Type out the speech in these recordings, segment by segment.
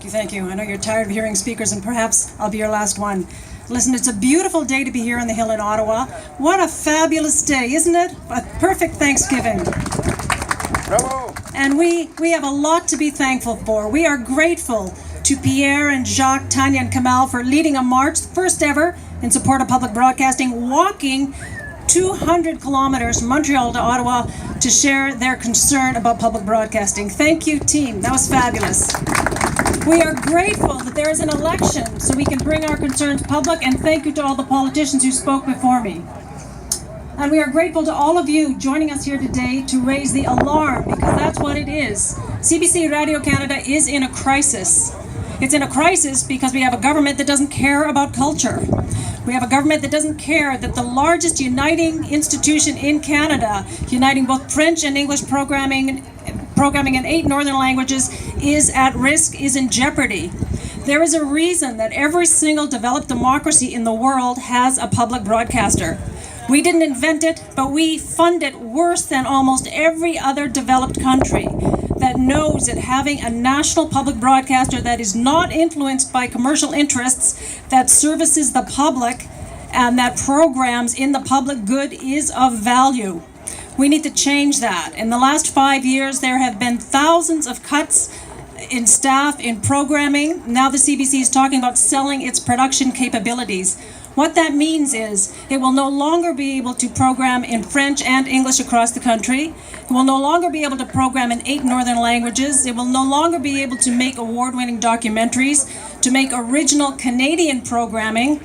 Thank you. I know you're tired of hearing speakers, and perhaps I'll be your last one. Listen, it's a beautiful day to be here on the Hill in Ottawa. What a fabulous day, isn't it? A perfect Thanksgiving. Bravo! And we have a lot to be thankful for. We are grateful to Pierre and Jacques, Tanya and Kamal for leading a march, first ever, in support of public broadcasting, walking 200 kilometers from Montreal to Ottawa to share their concern about public broadcasting. Thank you, team. That was fabulous. We are grateful that there is an election so we can bring our concerns public, and thank you to all the politicians who spoke before me. And we are grateful to all of you joining us here today to raise the alarm, because that's what it is. CBC Radio-Canada is in a crisis. It's in a crisis because we have a government that doesn't care about culture. We have a government that doesn't care that the largest uniting institution in Canada, uniting both French and English programming in 8 northern languages, is at risk, is in jeopardy. There is a reason that every single developed democracy in the world has a public broadcaster. We didn't invent it, but we fund it worse than almost every other developed country that knows that having a national public broadcaster that is not influenced by commercial interests, that services the public, and that programs in the public good is of value. We need to change that. In the last 5 years, there have been thousands of cuts in staff, in programming. Now the CBC is talking about selling its production capabilities. What that means is it will no longer be able to program in French and English across the country. It will no longer be able to program in 8 northern languages. It will no longer be able to make award-winning documentaries, to make original Canadian programming,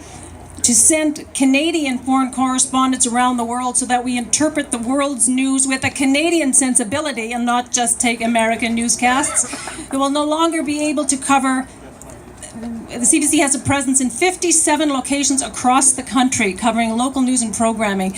to send Canadian foreign correspondents around the world so that we interpret the world's news with a Canadian sensibility and not just take American newscasts. It will no longer be able to cover. The CBC has a presence in 57 locations across the country, covering local news and programming,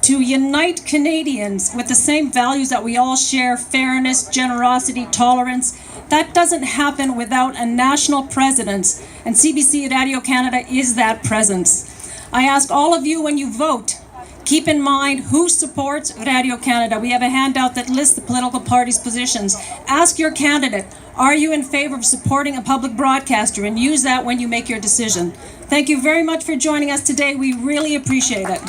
to unite Canadians with the same values that we all share: fairness, generosity, tolerance. That doesn't happen without a national presence, and CBC Radio-Canada is that presence. I ask all of you, when you vote, keep in mind who supports Radio-Canada. We have a handout that lists the political parties' positions. Ask your candidate, are you in favor of supporting a public broadcaster? And use that when you make your decision. Thank you very much for joining us today. We really appreciate it.